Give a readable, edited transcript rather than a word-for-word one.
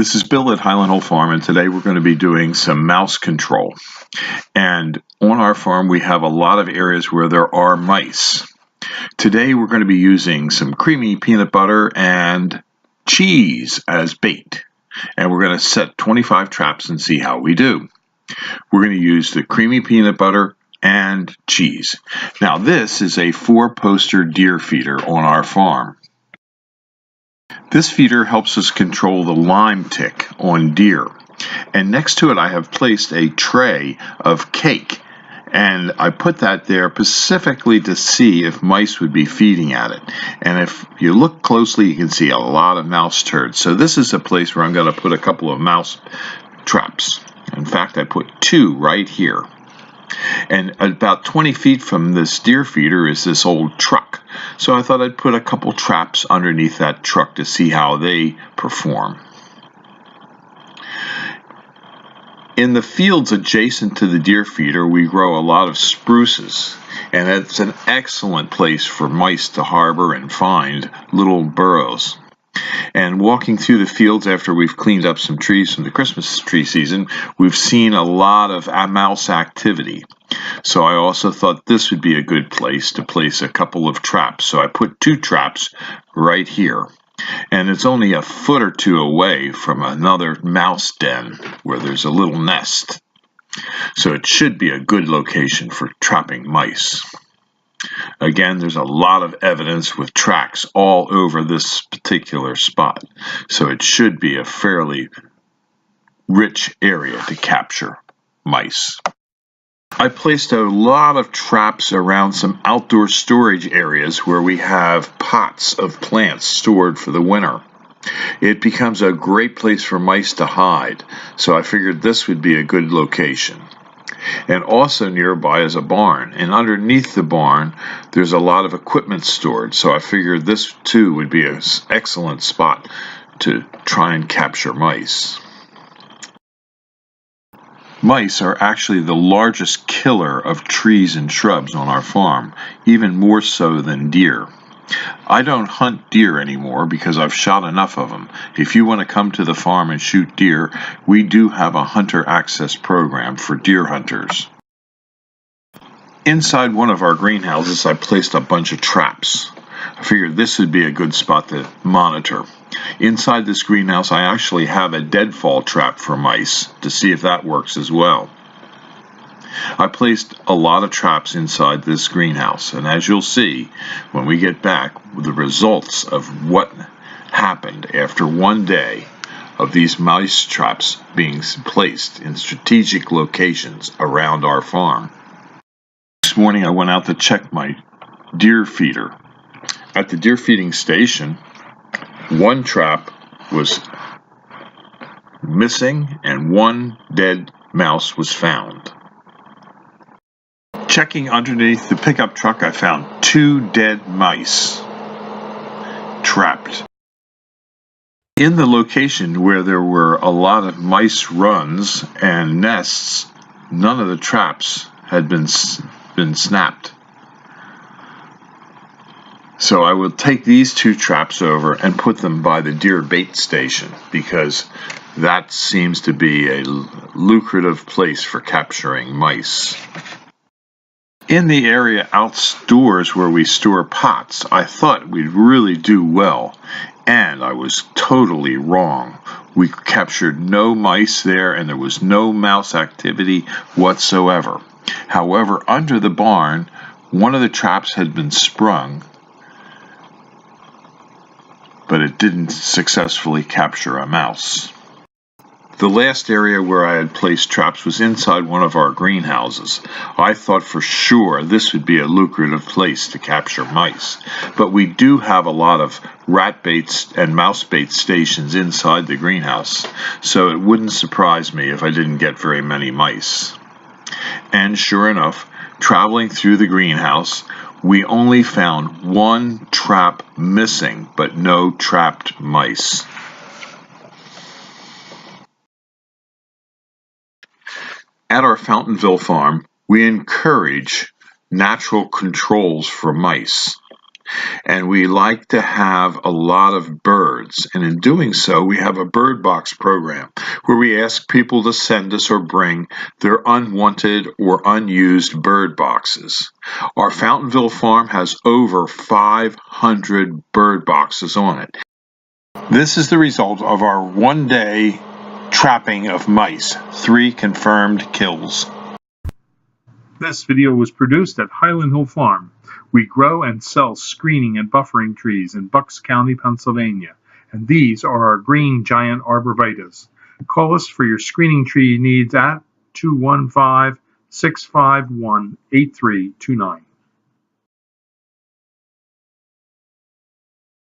This is Bill at Highland Hole Farm, and today we're going to be doing some mouse control. And on our farm we have a lot of areas where there are mice. Today we're going to be using some creamy peanut butter and cheese as bait. And we're going to set 25 traps and see how we do. We're going to use the creamy peanut butter and cheese. Now this is a 4-poster deer feeder on our farm. This feeder helps us control the Lyme tick on deer. And next to it I have placed a tray of cake. And I put that there specifically to see if mice would be feeding at it. And if you look closely, you can see a lot of mouse turds. So this is a place where I'm going to put a couple of mouse traps. In fact, I put 2 right here. And about 20 feet from this deer feeder is this old truck. So I thought I'd put a couple traps underneath that truck to see how they perform. In the fields adjacent to the deer feeder, we grow a lot of spruces, and it's an excellent place for mice to harbor and find little burrows. And walking through the fields after we've cleaned up some trees from the Christmas tree season, we've seen a lot of mouse activity. So I also thought this would be a good place to place a couple of traps. So I put 2 traps right here. And it's only a foot or 2 away from another mouse den where there's a little nest. So it should be a good location for trapping mice. Again, there's a lot of evidence with tracks all over this particular spot. So it should be a fairly rich area to capture mice. I placed a lot of traps around some outdoor storage areas where we have pots of plants stored for the winter. It becomes a great place for mice to hide, so I figured this would be a good location. And also nearby is a barn, and underneath the barn there's a lot of equipment stored, so I figured this too would be an excellent spot to try and capture mice. Mice are actually the largest killer of trees and shrubs on our farm, even more so than deer. I don't hunt deer anymore because I've shot enough of them. If you want to come to the farm and shoot deer, we do have a hunter access program for deer hunters. Inside one of our greenhouses, I placed a bunch of traps. I figured this would be a good spot to monitor. Inside this greenhouse, I actually have a deadfall trap for mice to see if that works as well. I placed a lot of traps inside this greenhouse, and as you'll see when we get back, the results of what happened after one day of these mice traps being placed in strategic locations around our farm. This morning I went out to check my deer feeder. At the deer feeding station, 1 trap was missing and 1 dead mouse was found. Checking underneath the pickup truck, I found 2 dead mice trapped. In the location where there were a lot of mice runs and nests, none of the traps had been snapped. So I will take these 2 traps over and put them by the deer bait station because that seems to be a lucrative place for capturing mice. In the area outdoors where we store pots, I thought we'd really do well, and I was totally wrong. We captured no mice there and there was no mouse activity whatsoever. However, under the barn, one of the traps had been sprung, but it didn't successfully capture a mouse. The last area where I had placed traps was inside one of our greenhouses. I thought for sure this would be a lucrative place to capture mice, but we do have a lot of rat baits and mouse bait stations inside the greenhouse, so it wouldn't surprise me if I didn't get very many mice. And sure enough, traveling through the greenhouse, we only found 1 trap missing, but no trapped mice. At our Fountainville farm, we encourage natural controls for mice. and we like to have a lot of birds. And in doing so, we have a bird box program where we ask people to send us or bring their unwanted or unused bird boxes. Our Fountainville farm has over 500 bird boxes on it. This is the result of our one-day trapping of mice, 3 confirmed kills. This video was produced at Highland Hill Farm. We grow and sell screening and buffering trees in Bucks County, Pennsylvania, and these are our green giant arborvitaes. Call us for your screening tree needs at 215-651-8329.